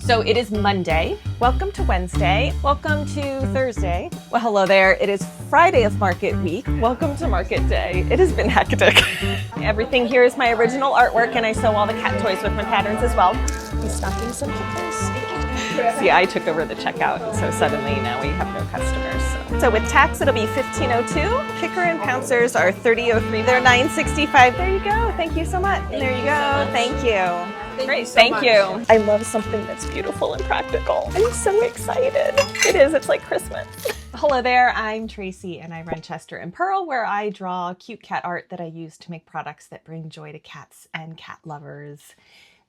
So it is Monday. Welcome to Wednesday. Welcome to Thursday. Well, hello there. It is Friday of market week. Welcome to market day. It has been hectic. Everything here is my original artwork, and I sew all the cat toys with my patterns as well. I'm stocking some kickers. See, I took over the checkout, and so suddenly now we have no customers. So with tax, it'll be $15.02. Kicker and pouncers are $30.03. They're $9.65. There you go. Thank you so much. There you go. Thank you. Great. Thank you. I love something that's beautiful and practical. I'm so excited. It is. It's like Christmas. Hello there. I'm Tracy, and I run Chester and Pearl, where I draw cute cat art that I use to make products that bring joy to cats and cat lovers.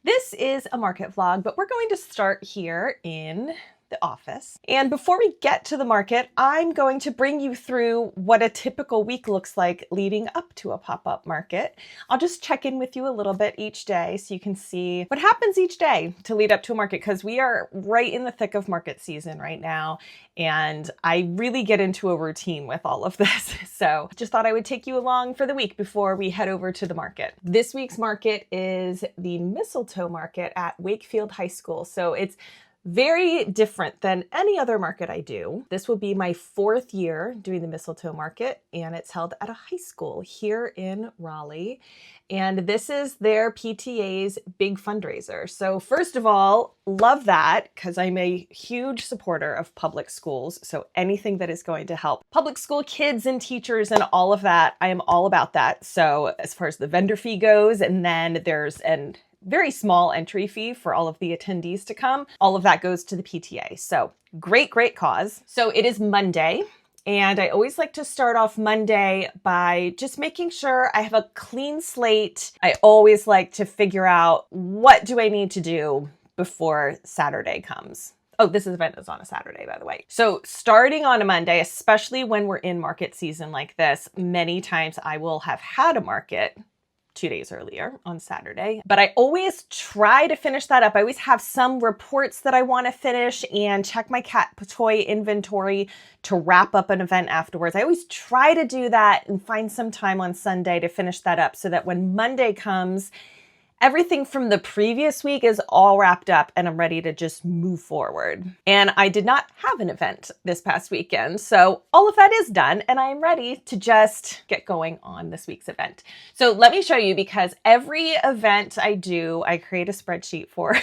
This is a market vlog, but we're going to start here in the office. And before we get to the market, I'm going to bring you through what a typical week looks like leading up to a pop-up market. I'll just check in with you a little bit each day so you can see what happens each day to lead up to a market, because we are right in the thick of market season right now. And I really get into a routine with all of this. So just thought I would take you along for the week before we head over to the market. This week's market is the Mistletoe Market at Wakefield High School. So it's very different than any other market I do. This will be my 4th year doing the Mistletoe Market, and it's held at a high school here in Raleigh. And this is their PTA's big fundraiser. So first of all, love that, because I'm a huge supporter of public schools. So anything that is going to help public school kids and teachers and all of that, I am all about that. So as far as the vendor fee goes, and then there's an very small entry fee for all of the attendees to come. All of that goes to the PTA. So great cause. So it is Monday. And I always like to start off Monday by just making sure I have a clean slate. I always like to figure out, what do I need to do before Saturday comes? Oh, this event is on a Saturday, by the way. So starting on a Monday, especially when we're in market season like this, many times I will have had a market 2 days earlier on Saturday, but I always try to finish that up. I always have some reports that I want to finish and check my cat toy inventory to wrap up an event afterwards. I always try to do that and find some time on Sunday to finish that up so that when Monday comes, everything from the previous week is all wrapped up and I'm ready to just move forward. And I did not have an event this past weekend, so all of that is done and I am ready to just get going on this week's event. So let me show you, because every event I do, I create a spreadsheet for.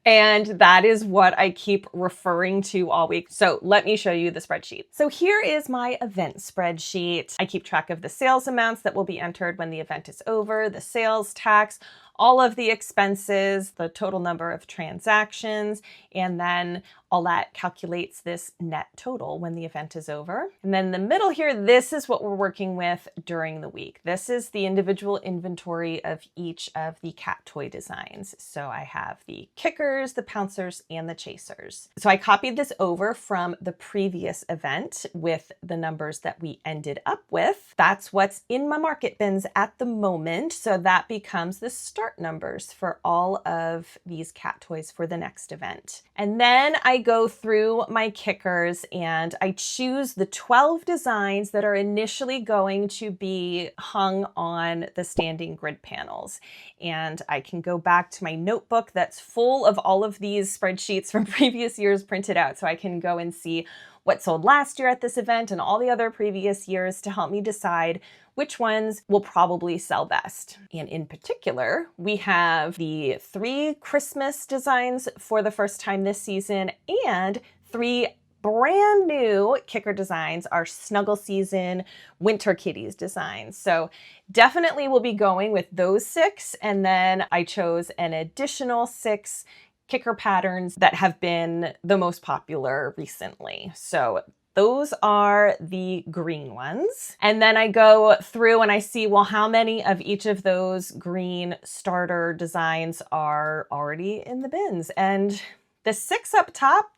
And that is what I keep referring to all week. So let me show you the spreadsheet. So here is my event spreadsheet. I keep track of the sales amounts that will be entered when the event is over, the sales tax, all of the expenses, the total number of transactions, and then all that calculates this net total when the event is over. And then in the middle here, this is what we're working with during the week. This is the individual inventory of each of the cat toy designs. So I have the kickers, the pouncers, and the chasers. So I copied this over from the previous event with the numbers that we ended up with. That's what's in my market bins at the moment. So that becomes the start numbers for all of these cat toys for the next event. And then I go through my kickers and I choose the 12 designs that are initially going to be hung on the standing grid panels. And I can go back to my notebook that's full of all of these spreadsheets from previous years printed out. So I can go and see what sold last year at this event and all the other previous years to help me decide which ones will probably sell best. And in particular, we have the 3 Christmas designs for the first time this season and 3 brand new kicker designs, our Snuggle Season Winter Kitties designs. So definitely we'll be going with those 6. And then I chose an additional 6 kicker patterns that have been the most popular recently. So those are the green ones. And then I go through and I see, well, how many of each of those green starter designs are already in the bins? And the 6 up top,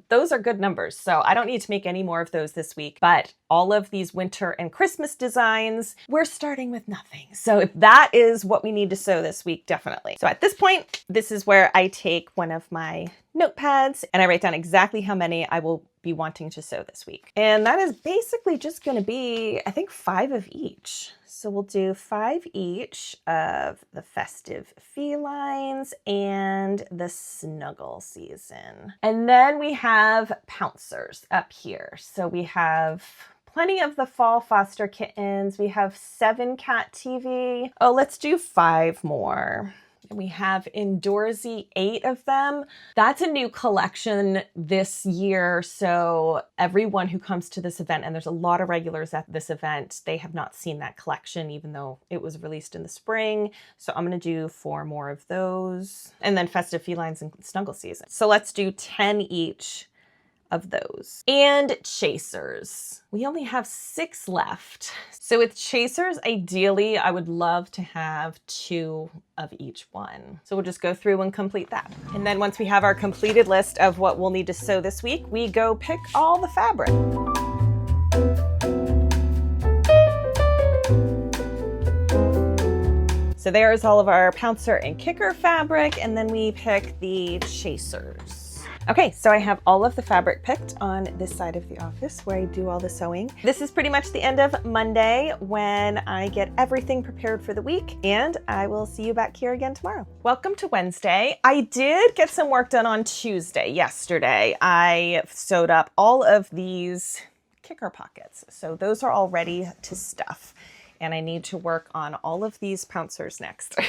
those are good numbers. So I don't need to make any more of those this week, but all of these winter and Christmas designs, we're starting with nothing. So if that is what we need to sew this week, definitely. So at this point, this is where I take one of my notepads, and I write down exactly how many I will be wanting to sew this week. And that is basically just going to be, I think, 5 of each. So we'll do 5 each of the festive felines and the snuggle season. And then we have pouncers up here. So we have plenty of the fall foster kittens. We have 7 cat TV. Oh, let's do 5 more. We have Indoorsy, 8 of them. That's a new collection this year. So everyone who comes to this event, and there's a lot of regulars at this event, they have not seen that collection, even though it was released in the spring. So I'm going to do 4 more of those. And then festive felines and snuggle season. So let's do 10 each of those. And chasers. We only have 6 left. So with chasers, ideally, I would love to have 2 of each one. So we'll just go through and complete that. And then once we have our completed list of what we'll need to sew this week, we go pick all the fabric. So there's all of our pouncer and kicker fabric, and then we pick the chasers. Okay, so I have all of the fabric picked on this side of the office where I do all the sewing. This is pretty much the end of Monday when I get everything prepared for the week, and I will see you back here again tomorrow. Welcome to Wednesday. I did get some work done on Tuesday, yesterday. I sewed up all of these kicker pockets. So those are all ready to stuff. And I need to work on all of these pouncers next.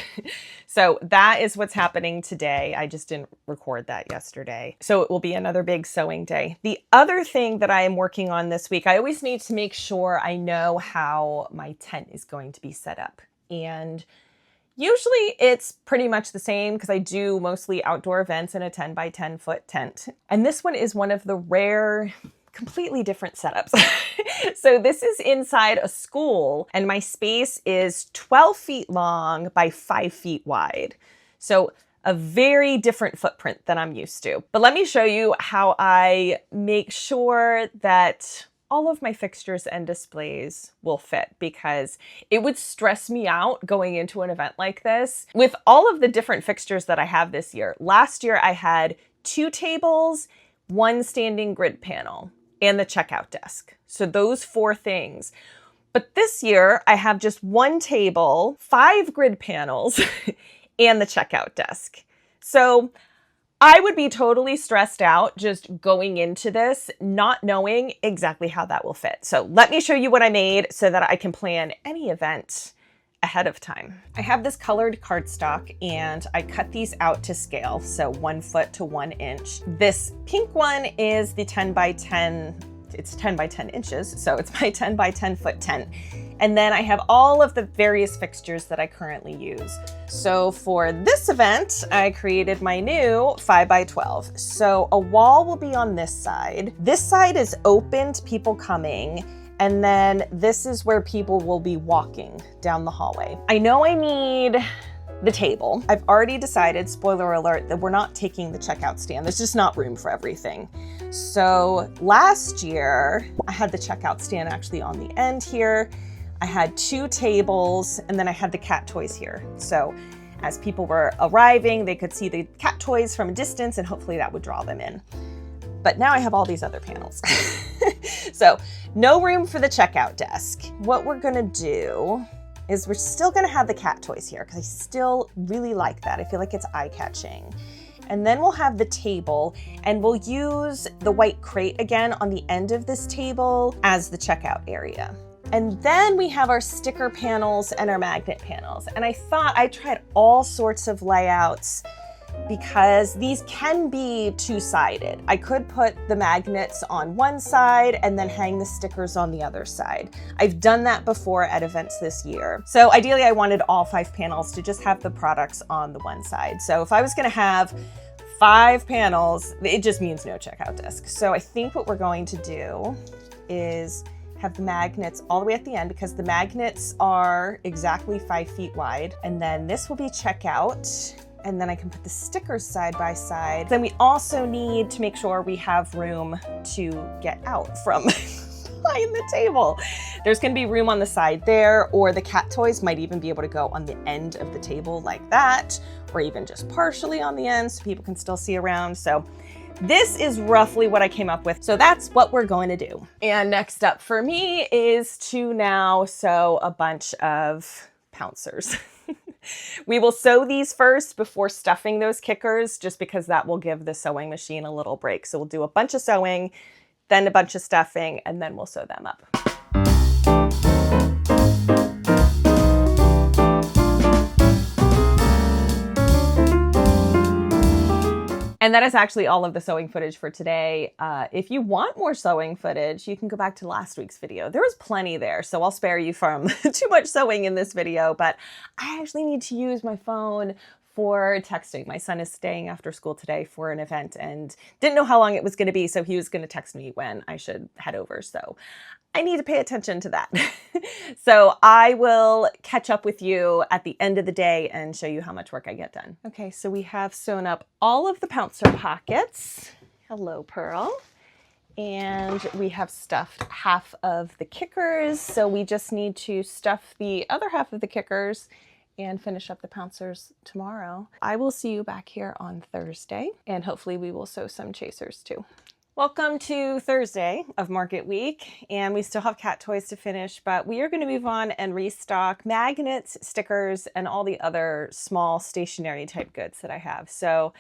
So that is what's happening today. I just didn't record that yesterday. So it will be another big sewing day. The other thing that I am working on this week, I always need to make sure I know how my tent is going to be set up. And usually it's pretty much the same because I do mostly outdoor events in a 10 by 10 foot tent. And this one is one of the rare completely different setups. So this is inside a school and my space is 12 feet long by 5 feet wide. So a very different footprint than I'm used to. But let me show you how I make sure that all of my fixtures and displays will fit, because it would stress me out going into an event like this with all of the different fixtures that I have this year. Last year I had 2 tables, 1 standing grid panel, and the checkout desk. So those 4 things. But this year I have just 1 table, 5 grid panels, and the checkout desk. So I would be totally stressed out just going into this, not knowing exactly how that will fit. So let me show you what I made so that I can plan any event ahead of time. I have this colored cardstock and I cut these out to scale. So 1 foot to 1 inch. This pink one is the 10 by 10, it's 10 by 10 inches. So it's my 10 by 10 foot tent. And then I have all of the various fixtures that I currently use. So for this event, I created my new 5 by 12. So a wall will be on this side. This side is open to people coming. And then this is where people will be walking down the hallway. I know I need the table. I've already decided, spoiler alert, that we're not taking the checkout stand. There's just not room for everything. So last year, I had the checkout stand actually on the end here. I had 2 tables, and then I had the cat toys here. So as people were arriving, they could see the cat toys from a distance, and hopefully that would draw them in. But now I have all these other panels. So no room for the checkout desk. What we're gonna do is we're still gonna have the cat toys here because I still really like that. I feel like it's eye-catching. And then we'll have the table and we'll use the white crate again on the end of this table as the checkout area. And then we have our sticker panels and our magnet panels. And I thought I tried all sorts of layouts because these can be 2-sided. I could put the magnets on one side and then hang the stickers on the other side. I've done that before at events this year. So ideally I wanted all 5 panels to just have the products on the one side. So if I was gonna have 5 panels, it just means no checkout desk. So I think what we're going to do is have the magnets all the way at the end because the magnets are exactly 5 feet wide. And then this will be checkout. And then I can put the stickers side by side. Then we also need to make sure we have room to get out from behind the table. There's gonna be room on the side there, or the cat toys might even be able to go on the end of the table like that, or even just partially on the ends so people can still see around. So this is roughly what I came up with. So that's what we're going to do. And next up for me is to now sew a bunch of pouncers. We will sew these first before stuffing those kickers, just because that will give the sewing machine a little break. So we'll do a bunch of sewing, then a bunch of stuffing, and then we'll sew them up. And that is actually all of the sewing footage for today. If you want more sewing footage, you can go back to last week's video. There was plenty there, so I'll spare you from too much sewing in this video, but I actually need to use my phone for texting. My son is staying after school today for an event and didn't know how long it was going to be, so he was going to text me when I should head over. So I need to pay attention to that. So I will catch up with you at the end of the day and show you how much work I get done. Okay, so we have sewn up all of the pouncer pockets. Hello, Pearl. And we have stuffed half of the kickers. So we just need to stuff the other half of the kickers and finish up the pouncers tomorrow. I will see you back here on Thursday, and hopefully we will sew some chasers too. Welcome to Thursday of Market Week, and we still have cat toys to finish, but we are going to move on and restock magnets, stickers, and all the other small stationery type goods that I have. So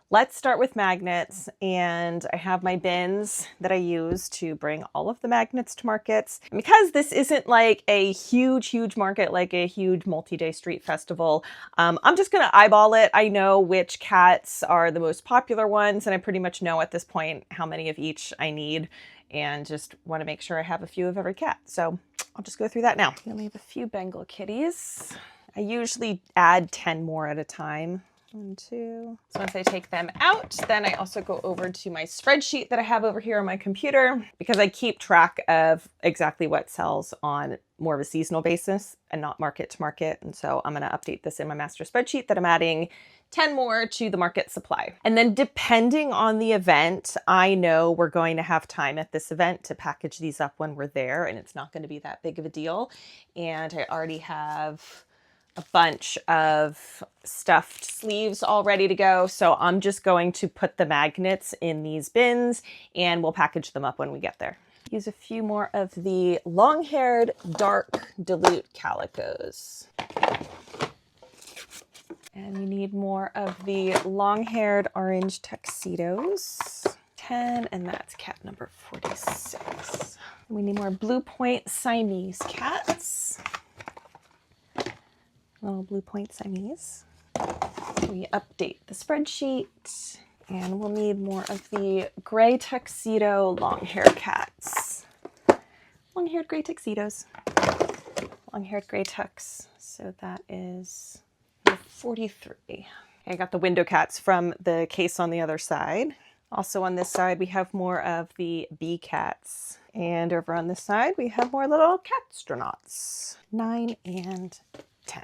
let's start with magnets, and I have my bins that I use to bring all of the magnets to markets. And because this isn't like a huge market, like a huge multi-day street festival, I'm just gonna eyeball it. I know which cats are the most popular ones, and I pretty much know at this point how many of each I need, and just wanna make sure I have a few of every cat. So I'll just go through that now. We only have a few Bengal kitties. I usually add 10 more at a time. 1, 2. So once I take them out, then I also go over to my spreadsheet that I have over here on my computer, because I keep track of exactly what sells on more of a seasonal basis and not market to market. And so I'm going to update this in my master spreadsheet that I'm adding 10 more to the market supply. And then depending on the event, I know we're going to have time at this event to package these up when we're there, and it's not going to be that big of a deal. And I already have a bunch of stuffed sleeves all ready to go. So I'm just going to put the magnets in these bins and we'll package them up when we get there. Use a few more of the long-haired dark dilute calicos. And we need more of the long-haired orange tuxedos. 10, and that's cat number 46. We need more Blue Point Siamese cats. Little Blue Point Siamese. We update the spreadsheet, and we'll need more of the gray tuxedo long-hair cats. Long-haired gray tuxedos. Long-haired gray tux. So that is 43. I got the window cats from the case on the other side. Also on this side, we have more of the bee cats. And over on this side, we have more little catstronauts. 9 and 10.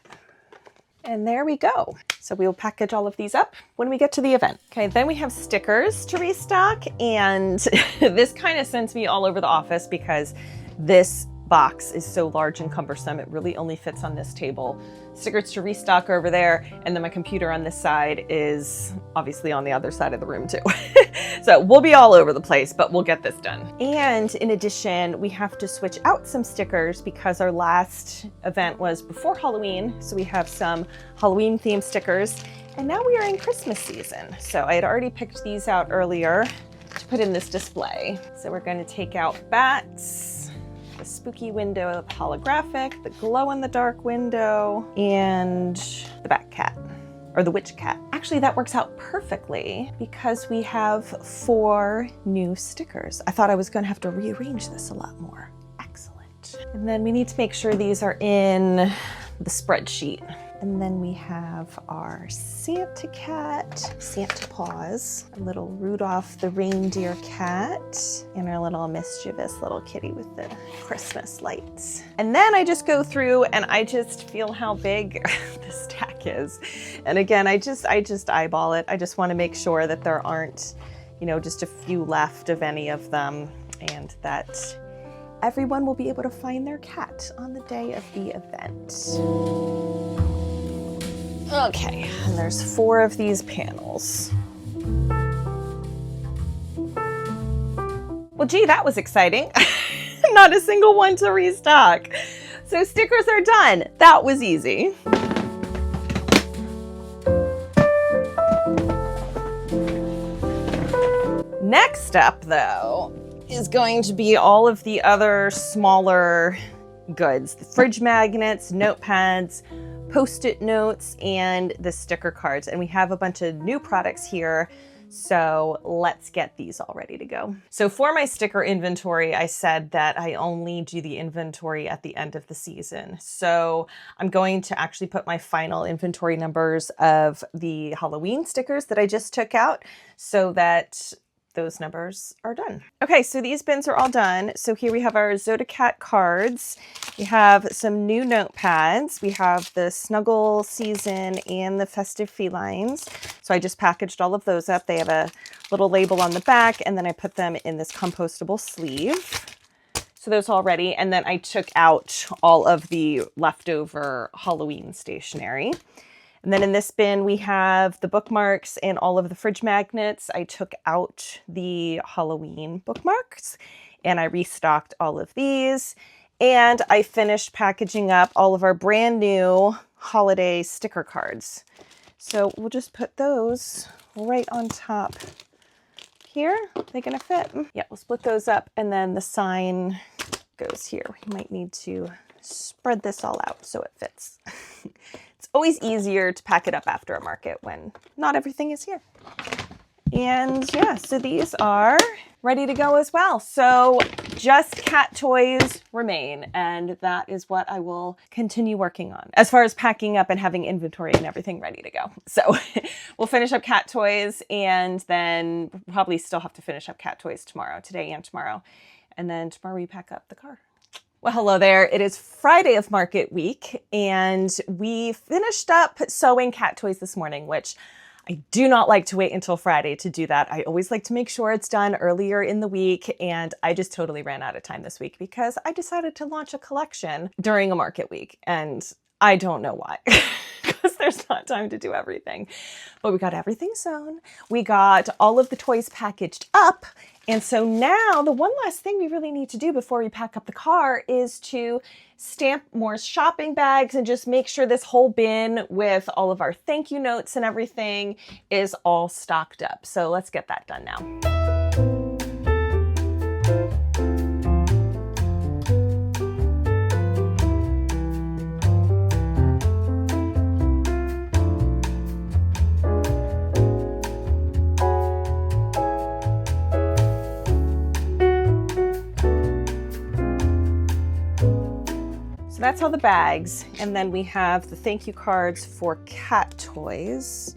And there we go. So we will package all of these up when we get to the event. Okay, then we have stickers to restock, and this kind of sends me all over the office because this box is so large and cumbersome. It really only fits on this table. Stickers to restock are over there, and then my computer on this side is obviously on the other side of the room too. So we'll be all over the place, but we'll get this done. And in addition, we have to switch out some stickers because our last event was before Halloween. So we have some Halloween themed stickers, and now we are in Christmas season. So I had already picked these out earlier to put in this display. So we're going to take out bats, the spooky window holographic, the glow-in-the-dark window, and the bat cat, or the witch cat. Actually, that works out perfectly because we have 4 new stickers. I thought I was going to have to rearrange this a lot more. Excellent. And then we need to make sure these are in the spreadsheet. And then we have our Santa cat, Santa Paws, a little Rudolph the reindeer cat, and our little mischievous little kitty with the Christmas lights. And then I just go through and I just feel how big this stack is. And again, I just eyeball it. I just want to make sure that there aren't, just a few left of any of them, and that everyone will be able to find their cat on the day of the event. Okay, and there's 4 of these panels. Well, gee, that was exciting. Not a single one to restock. So stickers are done. That was easy. Next up, though, is going to be all of the other smaller goods. The fridge magnets, notepads, Post-it notes, and the sticker cards. And we have a bunch of new products here, so let's get these all ready to go. So for my sticker inventory, I said that I only do the inventory at the end of the season. So I'm going to actually put my final inventory numbers of the Halloween stickers that I just took out so that those numbers are done. Okay, so these bins are all done. So here we have our Zodacat cards. We have some new notepads. We have the Snuggle Season and the Festive Felines. So I just packaged all of those up. They have a little label on the back, and then I put them in this compostable sleeve. So those all ready. And then I took out all of the leftover Halloween stationery. And then in this bin, we have the bookmarks and all of the fridge magnets. I took out the Halloween bookmarks and I restocked all of these. And I finished packaging up all of our brand new holiday sticker cards. So we'll just put those right on top here. Are they gonna fit? Yeah, we'll split those up and then the sign goes here. We might need to spread this all out so it fits. It's always easier to pack it up after a market when not everything is here. And yeah, so these are ready to go as well. So just cat toys remain, and that is what I will continue working on as far as packing up and having inventory and everything ready to go. So we'll finish up cat toys, and then we'll probably still have to finish up cat toys tomorrow, today and tomorrow. And then tomorrow we pack up the car. Well, hello there. It is Friday of Market Week, and we finished up sewing cat toys this morning, which I do not like to wait until Friday to do that. I always like to make sure it's done earlier in the week, and I just totally ran out of time this week because I decided to launch a collection during a market week, and I don't know why. Because there's not time to do everything. But we got everything sewn. We got all of the toys packaged up. And so now the one last thing we really need to do before we pack up the car is to stamp more shopping bags and just make sure this whole bin with all of our thank you notes and everything is all stocked up. So let's get that done now. So that's all the bags. And then we have the thank you cards for cat toys.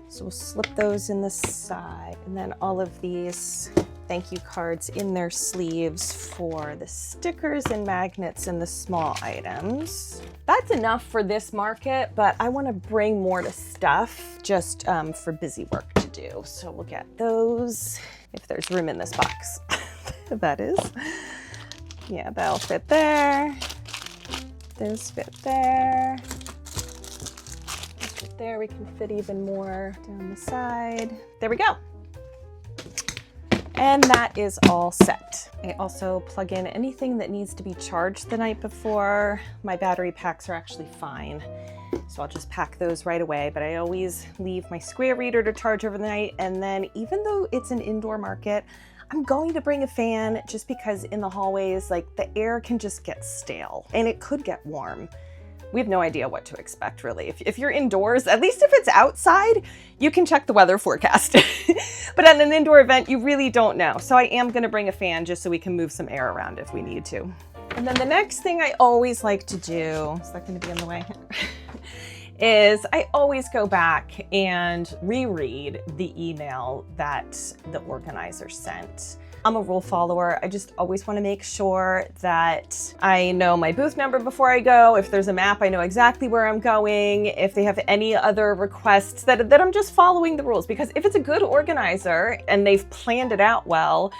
So we'll slip those in the side. And then all of these thank you cards in their sleeves for the stickers and magnets and the small items. That's enough for this market, but I want to bring more to stuff just for busy work to do. So we'll get those if there's room in this box. That is. Yeah, that'll fit there. Those fit there. Those fit there. We can fit even more down the side. There we go. And that is all set. I also plug in anything that needs to be charged the night before. My battery packs are actually fine, so I'll just pack those right away. But I always leave my square reader to charge over the night. And then even though it's an indoor market, I'm going to bring a fan just because in the hallways, like the air can just get stale and it could get warm. We have no idea what to expect really. If you're indoors, at least if it's outside, you can check the weather forecast. But at an indoor event, you really don't know. So I am gonna bring a fan just so we can move some air around if we need to. And then the next thing I always like to do, is that gonna be in the way? Is I always go back and reread the email that the organizer sent. I'm a rule follower. I just always want to make sure that I know my booth number before I go. If there's a map, I know exactly where I'm going. If they have any other requests, that I'm just following the rules. Because if it's a good organizer and they've planned it out well,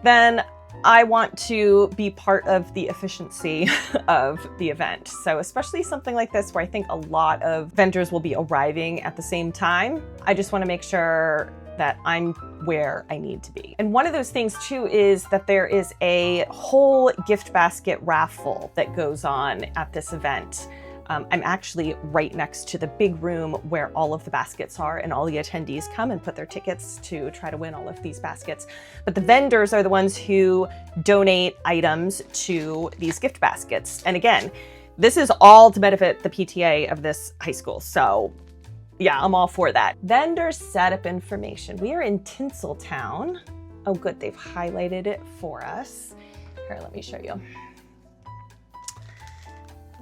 then I want to be part of the efficiency of the event. So especially something like this where I think a lot of vendors will be arriving at the same time, I just want to make sure that I'm where I need to be. And one of those things too is that there is a whole gift basket raffle that goes on at this event. I'm actually right next to the big room where all of the baskets are, and all the attendees come and put their tickets to try to win all of these baskets. But the vendors are the ones who donate items to these gift baskets. And again, this is all to benefit the PTA of this high school. So yeah, I'm all for that. Vendor setup information. We are in Tinseltown. Oh good, they've highlighted it for us. Here, let me show you.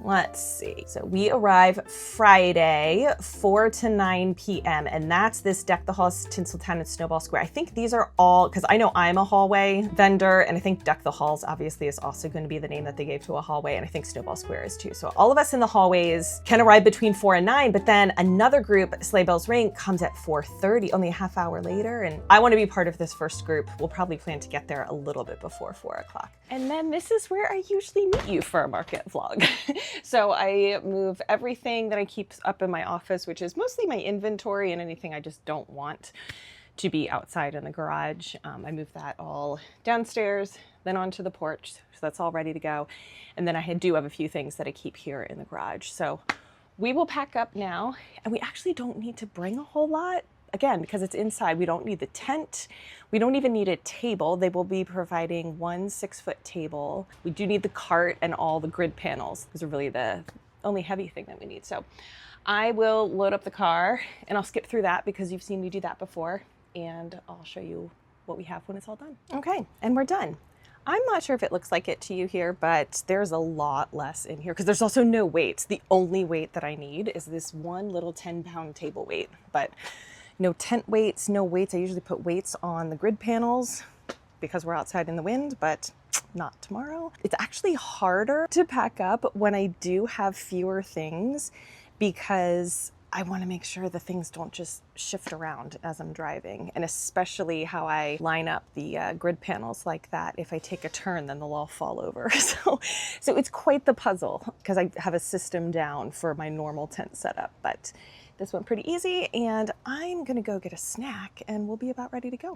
Let's see. So we arrive Friday, 4 to 9 p.m. and that's this Deck the Halls, Tinseltown, and Snowball Square. I think these are all, because I know I'm a hallway vendor, and I think Deck the Halls obviously is also going to be the name that they gave to a hallway, and I think Snowball Square is too. So all of us in the hallways can arrive between 4 and 9, but then another group, Sleigh Bells Ring, comes at 4:30, only a half hour later, and I want to be part of this first group. We'll probably plan to get there a little bit before 4 o'clock. And then this is where I usually meet you for a market vlog. So I move everything that I keep up in my office, which is mostly my inventory and anything I just don't want to be outside in the garage. I move that all downstairs, then onto the porch. So that's all ready to go. And then I do have a few things that I keep here in the garage. So we will pack up now, and we actually don't need to bring a whole lot. Again, because it's inside, we don't need the tent. We don't even need a table. They will be providing one 6-foot table. We do need the cart and all the grid panels. Those are really the only heavy thing that we need. So I will load up the car, and I'll skip through that because you've seen me do that before, and I'll show you what we have when it's all done. Okay, and we're done. I'm not sure if it looks like it to you here, but there's a lot less in here because there's also no weights. The only weight that I need is this one little 10-pound table weight, but no tent weights, no weights. I usually put weights on the grid panels because we're outside in the wind, but not tomorrow. It's actually harder to pack up when I do have fewer things because I want to make sure the things don't just shift around as I'm driving, and especially how I line up the grid panels like that. If I take a turn, then they'll all fall over. So it's quite the puzzle because I have a system down for my normal tent setup, but this went pretty easy, and I'm gonna go get a snack and we'll be about ready to go.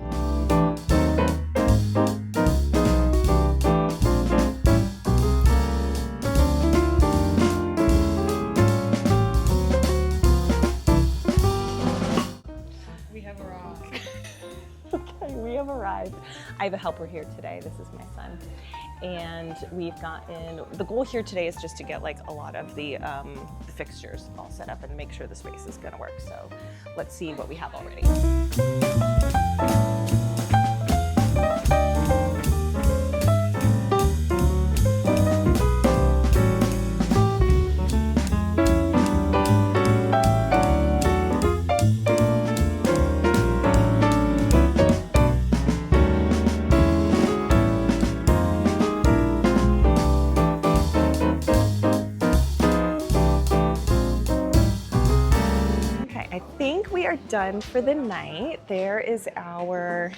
We have arrived. Okay, we have arrived. I have a helper here today. This is my son. And we've gotten, the goal here today is just to get like a lot of the fixtures all set up and make sure the space is gonna work. So let's see what we have already. We are done for the night. There is our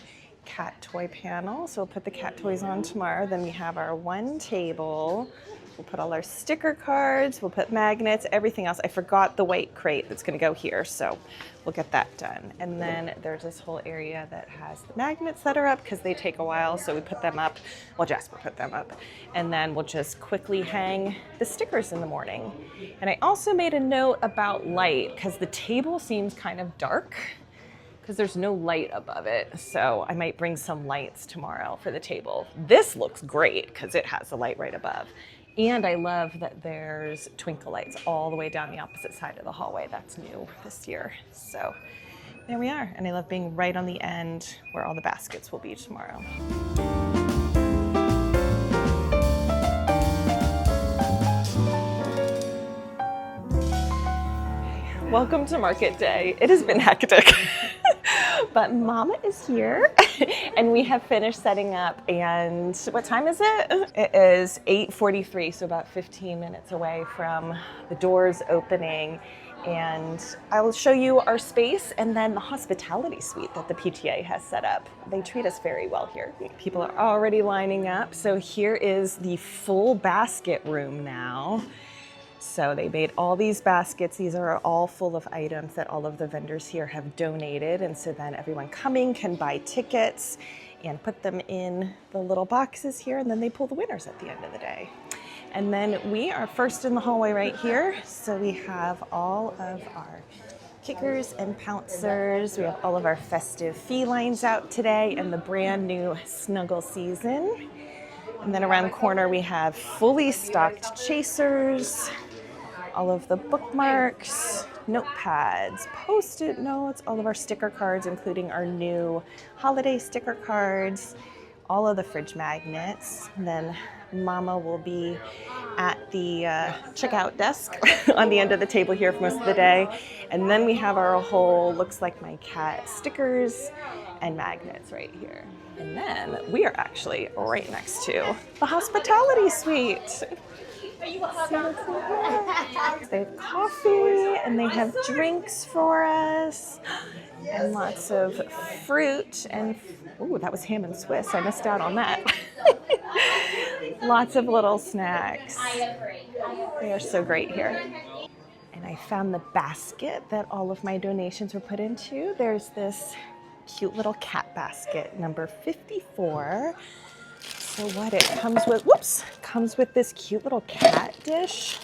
cat toy panel. So we'll put the cat toys on tomorrow. Then we have our one table. We'll put all our sticker cards. We'll put magnets, everything else. I forgot the white crate that's going to go here. So we'll get that done. And then there's this whole area that has the magnets that are up because they take a while. So we put them up. Well, Jasper put them up. And then we'll just quickly hang the stickers in the morning. And I also made a note about light because the table seems kind of dark because there's no light above it. So I might bring some lights tomorrow for the table. This looks great because it has the light right above. And I love that there's twinkle lights all the way down the opposite side of the hallway. That's new this year. So there we are. And I love being right on the end where all the baskets will be tomorrow. Welcome to market day. It has been hectic, but Mama is here and we have finished setting up. And what time is it? It is 8:43, so about 15 minutes away from the doors opening. And I will show you our space and then the hospitality suite that the PTA has set up. They treat us very well here. People are already lining up. So here is the full basket room now. So they made all these baskets. These are all full of items that all of the vendors here have donated. And so then everyone coming can buy tickets and put them in the little boxes here, and then they pull the winners at the end of the day. And then we are first in the hallway right here. So we have all of our kickers and pouncers. We have all of our festive felines out today and the brand new snuggle season. And then around the corner we have fully stocked chasers, all of the bookmarks, notepads, Post-it notes, all of our sticker cards, including our new holiday sticker cards, all of the fridge magnets. And then Mama will be at the checkout desk on the end of the table here for most of the day. And then we have our whole looks like my cat stickers and magnets right here. And then we are actually right next to the hospitality suite. They have coffee and they have drinks for us and lots of fruit and, ooh, that was ham and Swiss. I missed out on that. Lots of little snacks. They are so great here. And I found the basket that all of my donations were put into. There's this cute little cat basket, number 54. So what it comes with, comes with this cute little cat dish.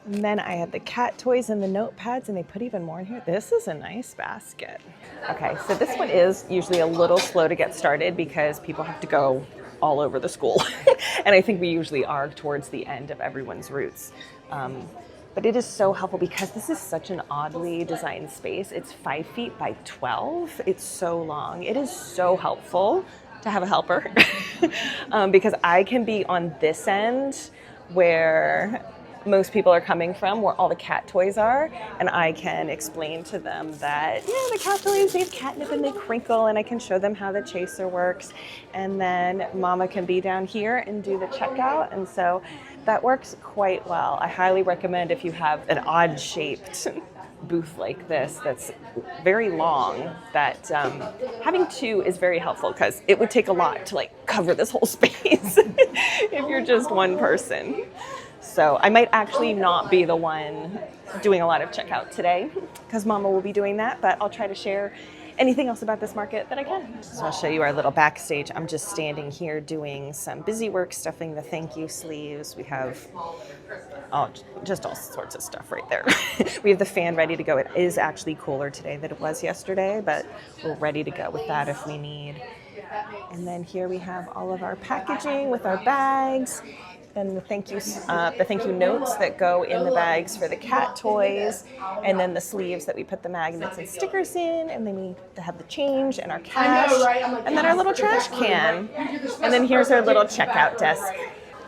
And then I have the cat toys and the notepads, and they put even more in here. This is a nice basket. Okay, so this one is usually a little slow to get started because people have to go all over the school. And I think we usually are towards the end of everyone's routes. But it is so helpful because this is such an oddly designed space. It's 5 feet by 12. It's so long. It is so helpful to have a helper because I can be on this end where most people are coming from, where all the cat toys are, and I can explain to them that, yeah, the cat toys, they have catnip and they crinkle, and I can show them how the chaser works. And then Mama can be down here and do the checkout, and so that works quite well. I highly recommend if you have an odd-shaped booth like this that's very long, that having two is very helpful because it would take a lot to like cover this whole space if you're just one person. So I might actually not be the one doing a lot of checkout today because Mama will be doing that, but I'll try to share anything else about this market that I can. So I'll show you our little backstage. I'm just standing here doing some busy work, stuffing the thank you sleeves. We have just all sorts of stuff right there. We have the fan ready to go. It is actually cooler today than it was yesterday, but we're ready to go with that if we need. And then here we have all of our packaging with our bags. And the thank you notes that go in the bags for the cat toys, and then the sleeves that we put the magnets and stickers in, and then we have the change and our cash, and then our little trash can. And then here's our little checkout desk.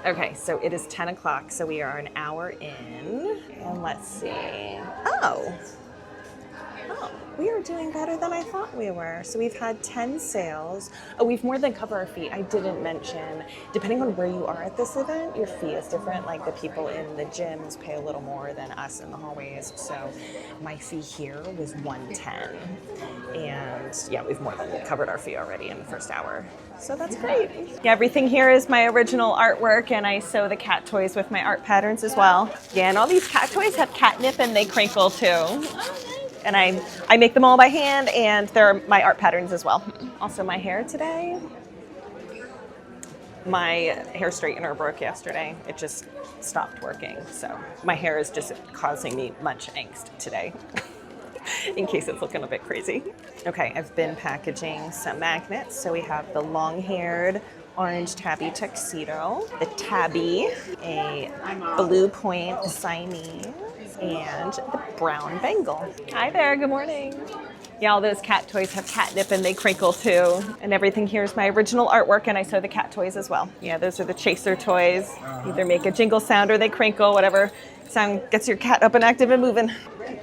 Okay, so it is 10 o'clock, so we are an hour in, and let's see. Oh, we are doing better than I thought we were. So we've had 10 sales. Oh, we've more than covered our fee. I didn't mention, depending on where you are at this event, your fee is different. Like the people in the gyms pay a little more than us in the hallways. So my fee here was $110. And yeah, we've more than covered our fee already in the first hour. So that's great. Yeah, everything here is my original artwork, and I sew the cat toys with my art patterns as well. Yeah, and all these cat toys have catnip and they crinkle too. And I make them all by hand, and they're my art patterns as well. Also, my hair today, my hair straightener broke yesterday. It just stopped working. So my hair is just causing me much angst today, in case it's looking a bit crazy. Okay, I've been packaging some magnets. So we have the long-haired orange tabby tuxedo, the tabby, a blue point Siamese, and the brown bangle. Hi there, good morning. Yeah, all those cat toys have catnip and they crinkle too. And everything here is my original artwork, and I sew the cat toys as well. Yeah, those are the chaser toys. Either make a jingle sound or they crinkle, whatever sound gets your cat up and active and moving.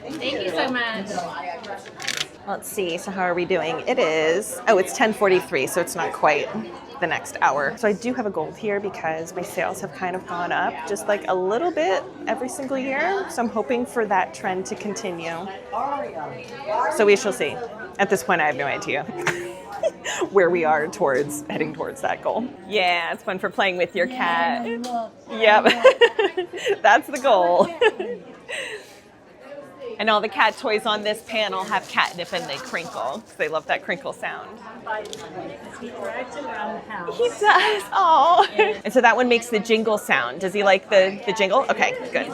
Thank you so much. Let's see, so how are we doing? It is, it's 10:43, so it's not quite the next hour. So I do have a goal here because my sales have kind of gone up just like a little bit every single year. So I'm hoping for that trend to continue. So we shall see. At this point, I have no idea where we are heading towards that goal. Yeah, it's fun for playing with your cat. Yep, that's the goal. And all the cat toys on this panel have catnip and they crinkle. So they love that crinkle sound. He drags it around the house. He does. Oh. And so that one makes the jingle sound. Does he like the jingle? Okay, good.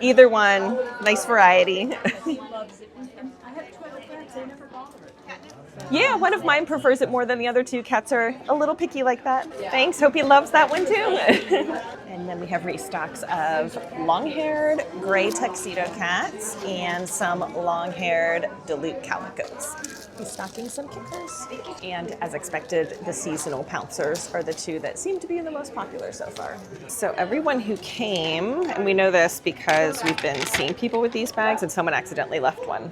Either one, nice variety. He loves it. And I have 12 cats. They never bother it. Yeah, one of mine prefers it more than the other two. Cats are a little picky like that. Thanks. Hope he loves that one too. And then we have restocks of long-haired gray tuxedo cats and some long-haired Duluth calicos. Restocking some kickers. And as expected, the seasonal pouncers are the two that seem to be the most popular so far. So everyone who came, and we know this because we've been seeing people with these bags and someone accidentally left one.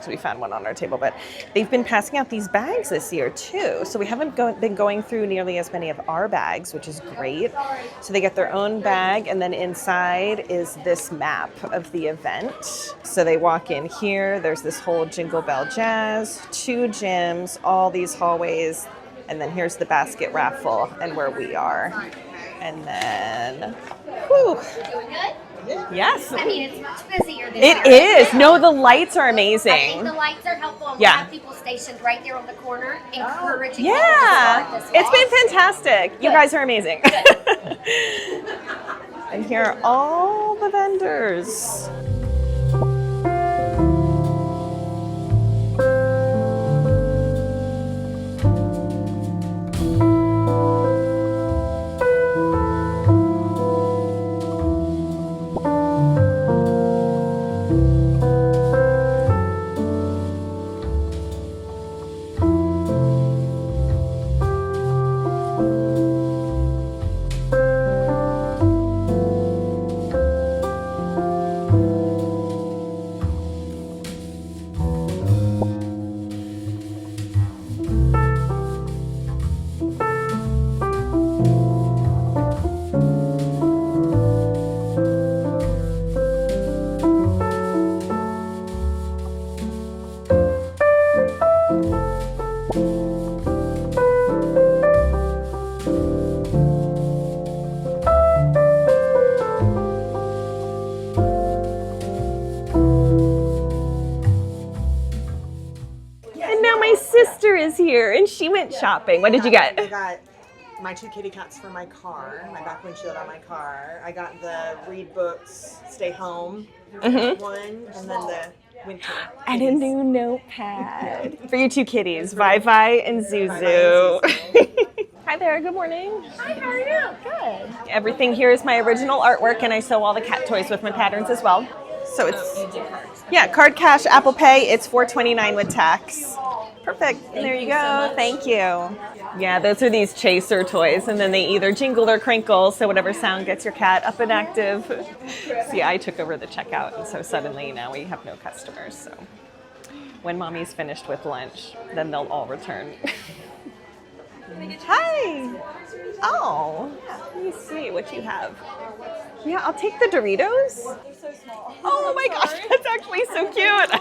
So we found one on our table, but they've been passing out these bags this year too. So we haven't been going through nearly as many of our bags, which is great. So they get their own bag, and then inside is this map of the event. So they walk in here, there's this whole Jingle Bell Jazz, 2 gyms, all these hallways, and then here's the basket raffle and where we are. And then, whew. Doing good? Yes. I mean, it's much busier than It is. No, the lights are amazing. I think the lights are helpful. And Yeah. we have people stationed right there on the corner, encouraging Yeah, people to start this it's way. been fantastic. You guys are amazing. And here are all the vendors. Sister is here and she went shopping. What did you I get? got my 2 kitty cats for my car, my back windshield on my car. I got the read books, stay home one, and then the winter. And a new notepad for your 2 kitties, Vi and Zuzu. Hi there, good morning. Hi, how are you? Good. Everything here is my original artwork, and I sew all the cat toys with my patterns as well. So it's, card cash, Apple Pay, it's $4.29 with tax. Perfect. And there you go. Thank you. Yeah, those are these chaser toys, and then they either jingle or crinkle, so whatever sound gets your cat up and active. See, I took over the checkout, and so suddenly now we have no customers. So when mommy's finished with lunch, then they'll all return. Hi. Oh, let me see what you have. Yeah, I'll take the Doritos. Oh my gosh, that's actually so cute.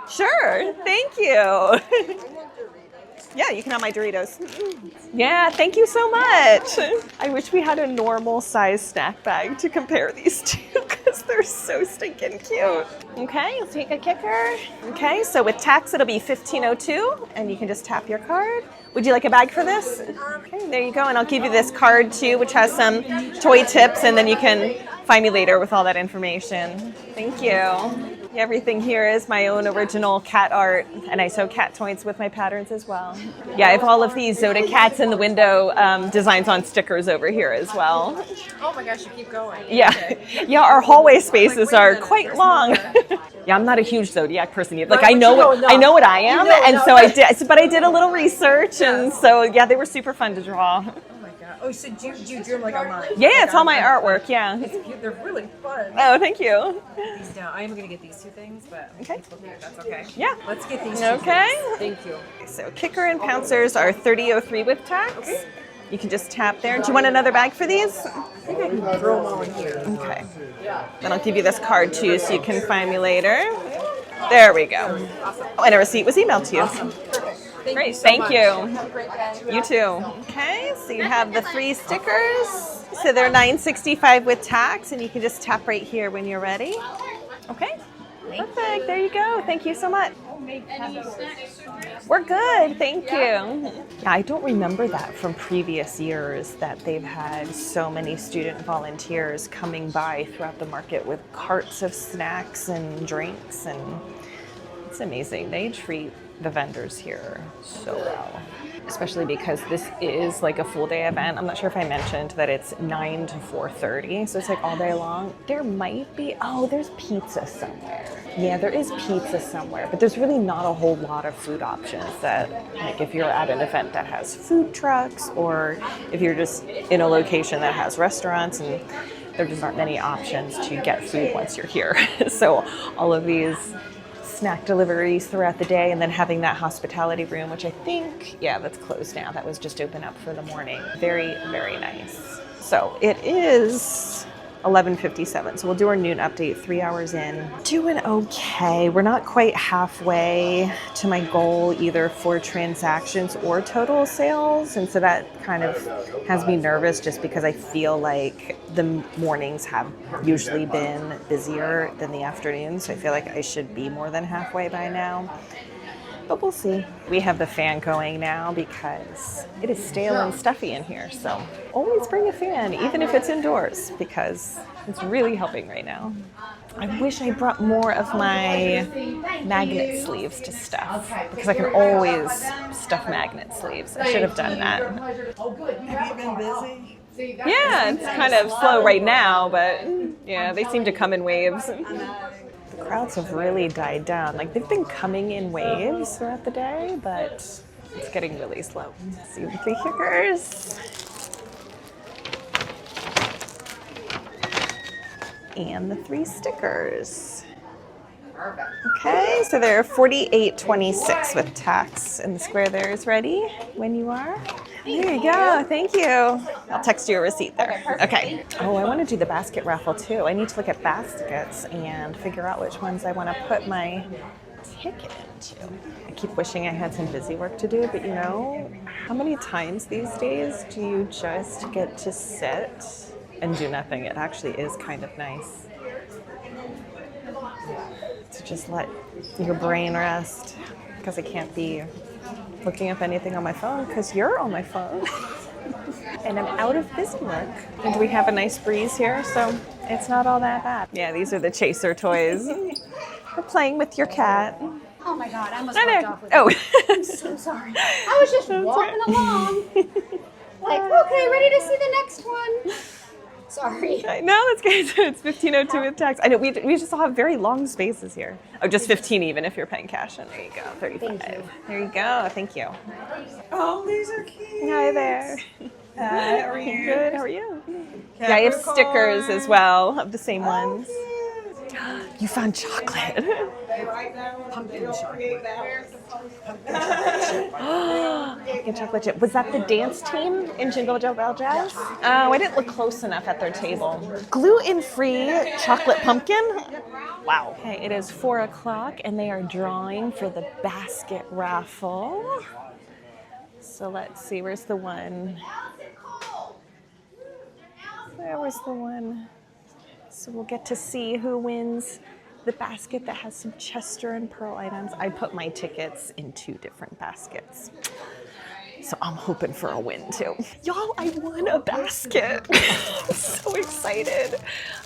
Sure, thank you. Yeah, you can have my Doritos. Yeah, thank you so much. I wish we had a normal size snack bag to compare these two because they're so stinking cute. Okay, I'll take a kicker. Okay, so with tax, it'll be $15.02 and you can just tap your card. Would you like a bag for this? Okay, there you go. And I'll give you this card too, which has some toy tips, and then you can find me later with all that information. Thank you. Everything here is my own original cat art, and I sew cat toys with my patterns as well. Yeah, I have all of these Zoda cats in the window designs on stickers over here as well. Oh my gosh, you keep going. Yeah, Okay. yeah, our hallway spaces are quite long. Yeah, I'm not a huge Zodiac person yet. Like I know what I am, and so I did. But I did a little research, and so yeah, they were super fun to draw. Oh my Oh, so do you drew them like on mine? Yeah, Like it's all my artwork, yeah. They're really fun. Oh, thank you. These down. I am going to get these two things, but Okay. that's okay. Yeah. Let's get these two Okay. things. Thank you. So kicker and pouncers are 30.03 with tax. Okay. You can just tap there. Do you want another bag for these? I think I can throw them all in here. Okay. Then I'll give you this card too so you can find me later. There we go. Awesome. Oh, and a receipt was emailed to you. Perfect. Great, so thank much. you. Have a great day. You too. Okay, so you have the 3 stickers. So they're $9.65 with tax, and you can just tap right here when you're ready. Okay, perfect. There you go. Thank you so much. We're good, thank you. Yeah, I don't remember that from previous years that they've had so many student volunteers coming by throughout the market with carts of snacks and drinks, and it's amazing. They treat the vendors here so well, especially because this is like a full day event. I'm not sure if I mentioned that it's 9 to 4:30, so it's like all day long. There might be, oh, there's pizza somewhere. Yeah, there is pizza somewhere, but there's really not a whole lot of food options that, like if you're at an event that has food trucks, or if you're just in a location that has restaurants, and there just aren't many options to get food once you're here. So all of these snack deliveries throughout the day, and then having that hospitality room, which I think, yeah, that's closed now. That was just open up for the morning. Very, very nice. So it is 11:57, so we'll do our noon update 3 hours in. Doing okay. We're not quite halfway to my goal either for transactions or total sales, and so that kind of has me nervous just because I feel like the mornings have usually been busier than the afternoons, so I feel like I should be more than halfway by now. But we'll see. We have the fan going now because it is stale and stuffy in here. So always bring a fan, even if it's indoors, because it's really helping right now. I wish I brought more of my magnet sleeves to stuff, because I can always stuff magnet sleeves. I should have done that. Have you been busy? Yeah, it's kind of slow right now, but yeah, they seem to come in waves. The crowds have really died down. Like, they've been coming in waves throughout the day, but it's getting really slow. Let's see the 3 kickers. And the 3 stickers. Okay, so they're $48.26 with tax, and the square there is ready when you are. There you go, thank you. I'll text you a receipt there. Okay. Oh, I want to do the basket raffle too. I need to look at baskets and figure out which ones I want to put my ticket into. I keep wishing I had some busy work to do, but you know, how many times these days do you just get to sit and do nothing? It actually is kind of nice to just let your brain rest, because I can't be looking up anything on my phone because you're on my phone. And I'm out of busy work. And we have a nice breeze here, so it's not all that bad. Yeah, these are the chaser toys. We're playing with your cat. Oh my God, I almost Hi walked there. off with Oh. I'm so sorry. I was just walking along. Like, okay, ready to see the next one. Sorry. No, that's good. It's 15.02 with tax. I know we just all have very long spaces here. Oh, just 15 even if you're paying cash. And there you go, 35. Thank you. There you go. Thank you. Oh, these are cute. Hi there. Hi, how are you? Good. How are you? Yeah, I have stickers as well of the same ones. You found chocolate. Pumpkin chocolate. Pumpkin chocolate chip. Was that the dance team in Jingle Bell Jazz? Oh, I didn't look close enough at their table. Gluten-free chocolate pumpkin? Wow. Okay, it is 4 o'clock and they are drawing for the basket raffle. So let's see, where's the one? Where was the one? So we'll get to see who wins the basket that has some Chester and Pearl items. I put my tickets in 2 different baskets. So I'm hoping for a win too. Y'all, I won a basket. I'm so excited.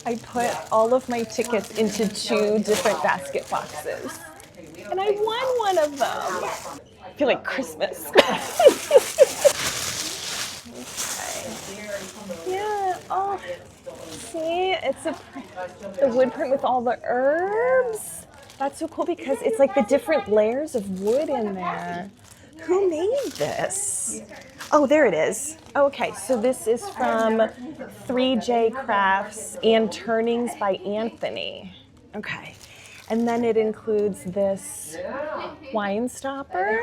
I put all of my tickets into 2 different basket boxes. And I won one of them. I feel like Christmas. Okay. Yeah, oh, see, it's the wood print with all the herbs. That's so cool because it's like the different layers of wood in there. Who made this? Oh, there it is. Okay, so this is from 3J Crafts and Turnings by Anthony. Okay. And then it includes this wine stopper.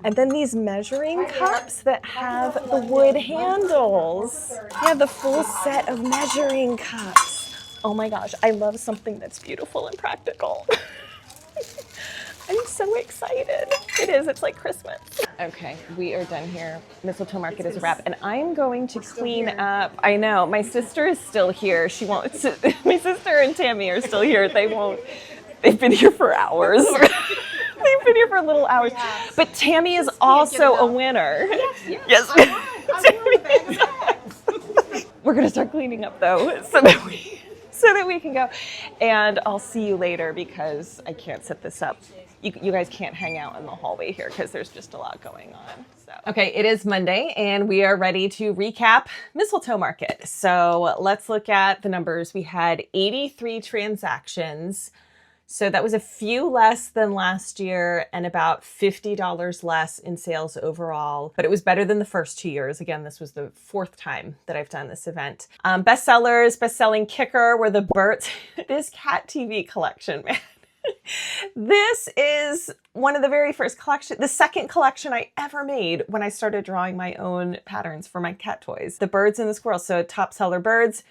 And then these measuring cups that have the wood handles. Yeah, the full set of measuring cups. Oh my gosh, I love something that's beautiful and practical. I'm so excited. It is, it's like Christmas. Okay, we are done here. Mistletoe Market is a wrap, and I'm going to clean up. I know, my sister is still here. She won't, my sister and Tammy are still here. They've been here for hours. They've been here for little hours. But Tammy is also a winner. Yes. We're gonna start cleaning up though, so that we can go. And I'll see you later because I can't set this up. You guys can't hang out in the hallway here because there's just a lot going on. So. Okay, it is Monday and we are ready to recap Mistletoe Market. So let's look at the numbers. We had 83 transactions. So that was a few less than last year and about $50 less in sales overall, but it was better than the first 2 years. Again, this was the fourth time that I've done this event. Bestsellers, best-selling kicker were the Burt's, this cat TV collection, man. This is one of the very first collection, the second collection I ever made when I started drawing my own patterns for my cat toys. The birds and the squirrels. So top seller birds,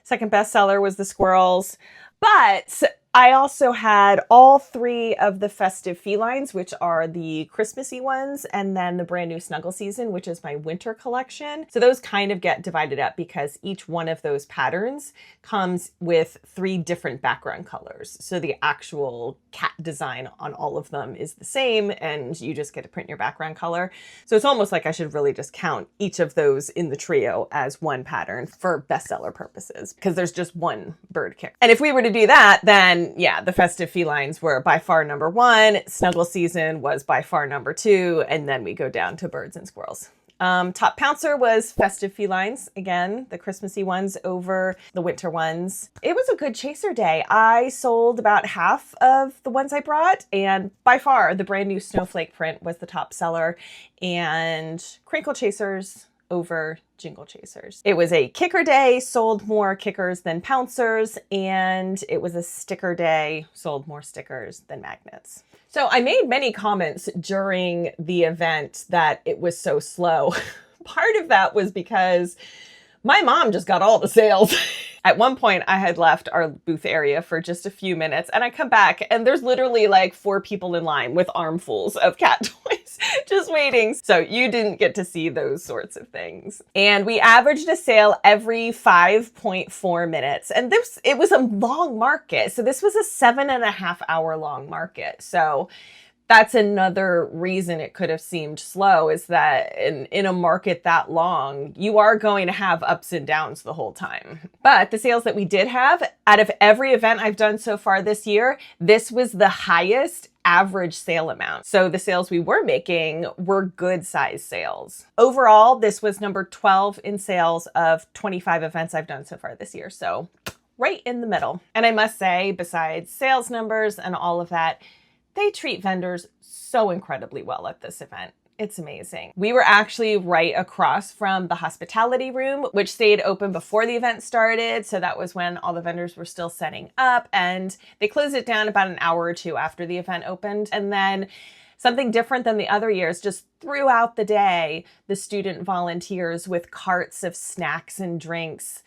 second bestseller was the squirrels. But I also had all three of the festive felines, which are the Christmassy ones, and then the brand new Snuggle Season, which is my winter collection. So those kind of get divided up because each one of those patterns comes with 3 different background colors. So the actual cat design on all of them is the same, and you just get to print your background color. So it's almost like I should really just count each of those in the trio as one pattern for bestseller purposes, because there's just one bird kick. And if we were to do that, then yeah, the festive felines were by far number 1, Snuggle Season was by far number 2, and then we go down to birds and squirrels. Top pouncer was festive felines, again, the Christmassy ones over the winter ones. It was a good chaser day. I sold about half of the ones I brought, and by far the brand new snowflake print was the top seller, and crinkle chasers over jingle chasers. It was a kicker day, sold more kickers than pouncers, and it was a sticker day, sold more stickers than magnets. So I made many comments during the event that it was so slow. Part of that was because my mom just got all the sales. At one point, I had left our booth area for just a few minutes, and I come back, and there's literally like 4 people in line with armfuls of cat toys just waiting. So you didn't get to see those sorts of things. And we averaged a sale every 5.4 minutes. And it was a long market. So this was a 7.5 hour long market. So that's another reason it could have seemed slow, is that in a market that long, you are going to have ups and downs the whole time. But the sales that we did have, out of every event I've done so far this year, this was the highest average sale amount. So the sales we were making were good size sales. Overall, this was number 12 in sales of 25 events I've done so far this year. So right in the middle. And I must say, besides sales numbers and all of that, they treat vendors so incredibly well at this event. It's amazing. We were actually right across from the hospitality room, which stayed open before the event started. So that was when all the vendors were still setting up, and they closed it down about an hour or 2 after the event opened. And then something different than the other years, just throughout the day, the student volunteers with carts of snacks and drinks,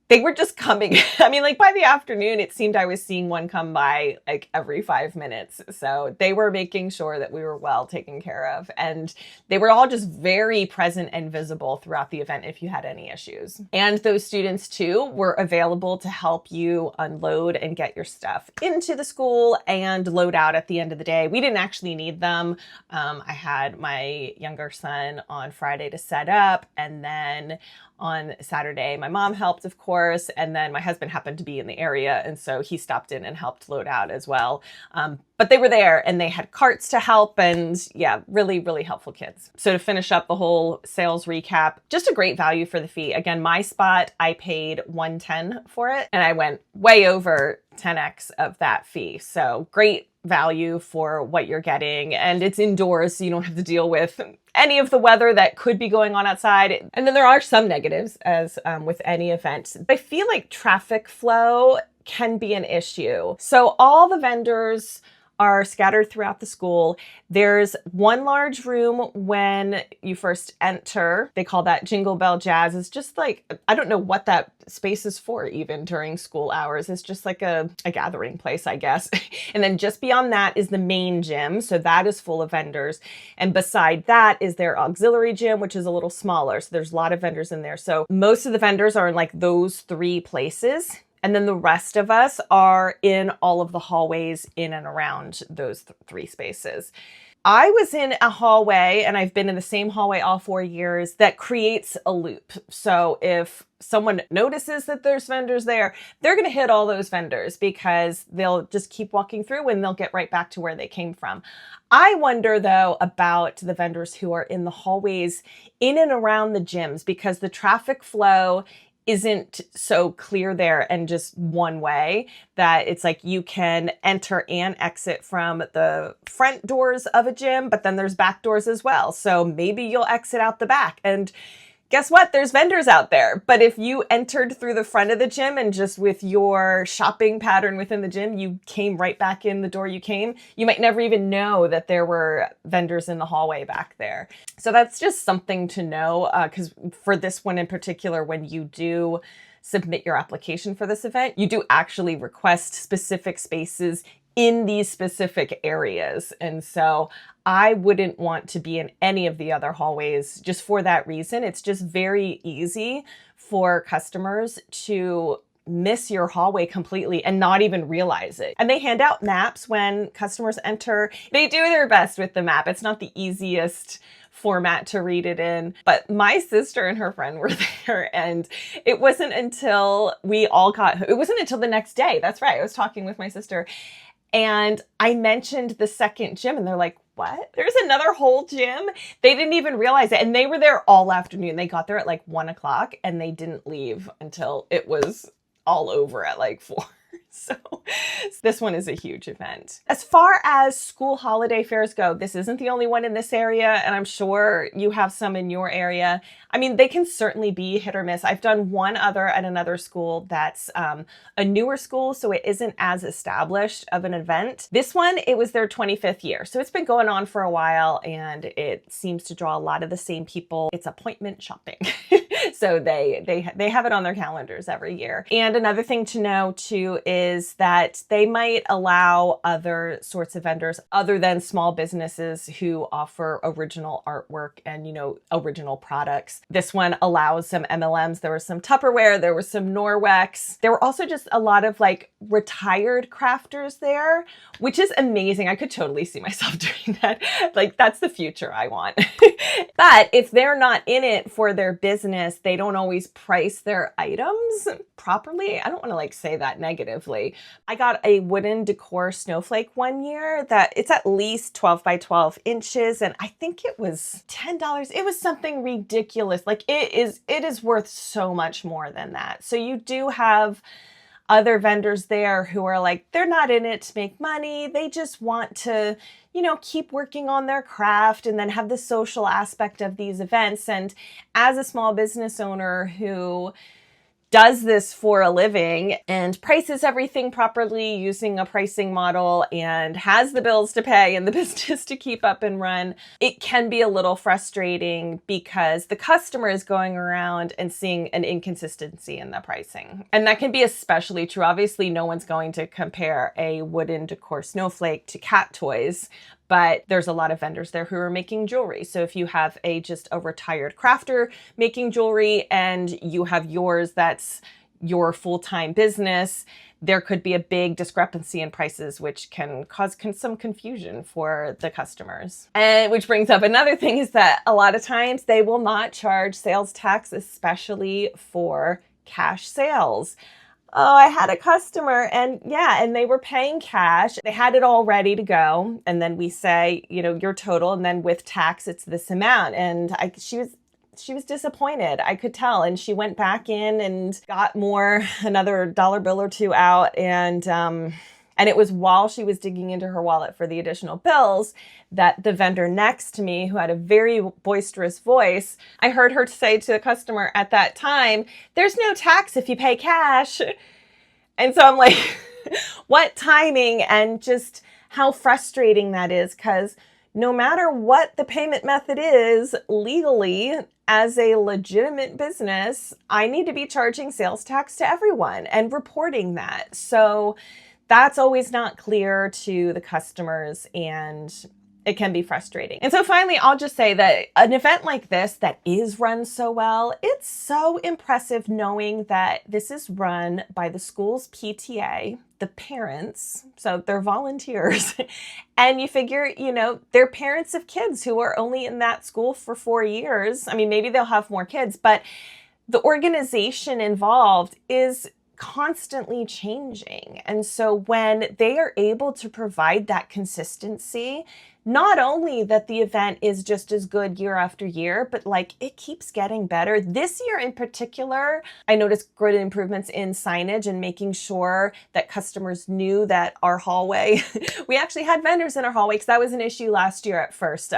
they were just coming. I mean, like by the afternoon, it seemed I was seeing one come by like every 5 minutes. So they were making sure that we were well taken care of. And they were all just very present and visible throughout the event if you had any issues. And those students too were available to help you unload and get your stuff into the school and load out at the end of the day. We didn't actually need them. I had my younger son on Friday to set up, and then on Saturday, my mom helped, of course, and then my husband happened to be in the area, and so he stopped in and helped load out as well. But they were there, and they had carts to help, and yeah, really, really helpful kids. So to finish up the whole sales recap, just a great value for the fee. Again, my spot, I paid $110 for it, and I went way over 10x of that fee. So great value for what you're getting, and it's indoors, so you don't have to deal with any of the weather that could be going on outside. And then there are some negatives, as with any event. I feel like traffic flow can be an issue. So all the vendors are scattered throughout the school. There's one large room when you first enter. They call that Jingle Bell Jazz. It's just like, I don't know what that space is for even during school hours. It's just like a gathering place, I guess. And then just beyond that is the main gym. So that is full of vendors. And beside that is their auxiliary gym, which is a little smaller. So there's a lot of vendors in there. So most of the vendors are in like those three places. And then the rest of us are in all of the hallways in and around those three spaces. I was in a hallway, and I've been in the same hallway all 4 years, that creates a loop. So if someone notices that there's vendors there, they're going to hit all those vendors because they'll just keep walking through and they'll get right back to where they came from. I wonder, though, about the vendors who are in the hallways in and around the gyms, because the traffic flow isn't so clear there and just one way, that it's like you can enter and exit from the front doors of a gym, but then there's back doors as well. So maybe you'll exit out the back, and guess what? There's vendors out there. But if you entered through the front of the gym and just with your shopping pattern within the gym, you came right back in the door you came, you might never even know that there were vendors in the hallway back there. So that's just something to know, because for this one in particular, when you do submit your application for this event, you do actually request specific spaces in these specific areas. And so I wouldn't want to be in any of the other hallways just for that reason. It's just very easy for customers to miss your hallway completely and not even realize it. And they hand out maps when customers enter. They do their best with the map. It's not the easiest format to read it in, but my sister and her friend were there, and it wasn't until it wasn't until the next day. That's right. I was talking with my sister, and I mentioned the second gym, and they're like, what? There's another whole gym? They didn't even realize it. And they were there all afternoon. They got there at like 1 o'clock, and they didn't leave until it was all over at like 4. So this one is a huge event. As far as school holiday fairs go, this isn't the only one in this area, and I'm sure you have some in your area. I mean, they can certainly be hit or miss. I've done one other at another school that's a newer school, so it isn't as established of an event. This one, it was their 25th year, so it's been going on for a while, and it seems to draw a lot of the same people. It's appointment shopping. So they have it on their calendars every year. And another thing to know too is that they might allow other sorts of vendors other than small businesses who offer original artwork and, original products. This one allows some MLMs. There was some Tupperware, there was some Norwex. There were also just a lot of like retired crafters there, which is amazing. I could totally see myself doing that. Like, that's the future I want. But if they're not in it for their business, they don't always price their items properly. I don't want to like say that negatively. I got a wooden decor snowflake one year that it's at least 12 by 12 inches. And I think it was $10. It was something ridiculous. Like it is worth so much more than that. So you do have other vendors there who are like, they're not in it to make money. They just want to, keep working on their craft and then have the social aspect of these events. And as a small business owner who does this for a living and prices everything properly using a pricing model and has the bills to pay and the business to keep up and run, it can be a little frustrating because the customer is going around and seeing an inconsistency in the pricing. And that can be especially true. Obviously, no one's going to compare a wooden decor snowflake to cat toys, but there's a lot of vendors there who are making jewelry. So if you have just a retired crafter making jewelry and you have yours that's your full-time business, there could be a big discrepancy in prices, which can cause some confusion for the customers. And which brings up another thing is that a lot of times they will not charge sales tax, especially for cash sales. Oh, I had a customer and they were paying cash. They had it all ready to go. And then we say, your total, and then with tax, it's this amount. And she was disappointed. I could tell. And she went back in and got another dollar bill or two out. And And it was while she was digging into her wallet for the additional bills that the vendor next to me, who had a very boisterous voice, I heard her say to the customer at that time, "There's no tax if you pay cash." And so I'm like, what timing, and just how frustrating that is, because no matter what the payment method is, legally, as a legitimate business, I need to be charging sales tax to everyone and reporting that. So that's always not clear to the customers, and it can be frustrating. And so finally, I'll just say that an event like this that is run so well, it's so impressive knowing that this is run by the school's PTA, the parents, so they're volunteers. And you figure, you know, they're parents of kids who are only in that school for 4 years. I mean, maybe they'll have more kids, but the organization involved is constantly changing. And so when they are able to provide that consistency, not only that the event is just as good year after year, but like it keeps getting better. This year in particular, I noticed good improvements in signage and making sure that customers knew that our hallway, we actually had vendors in our hallway, because that was an issue last year at first.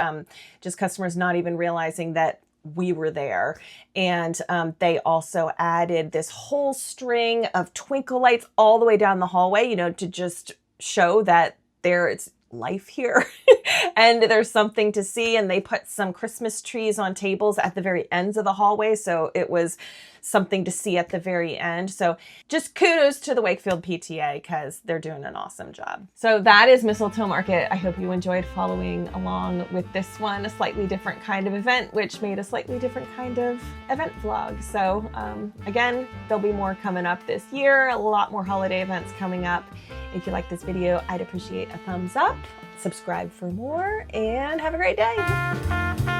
Just customers not even realizing that we were there. And they also added this whole string of twinkle lights all the way down the hallway, you know, to just show that there's life here and there's something to see. And they put some Christmas trees on tables at the very ends of the hallway, so it was something to see at the very end. So just kudos to the Wakefield PTA, because they're doing an awesome job. So that is Mistletoe Market. I hope you enjoyed following along with this one, a slightly different kind of event, which made a slightly different kind of event vlog. So again, there'll be more coming up this year, a lot more holiday events coming up. If you like this video, I'd appreciate a thumbs up, subscribe for more, and have a great day.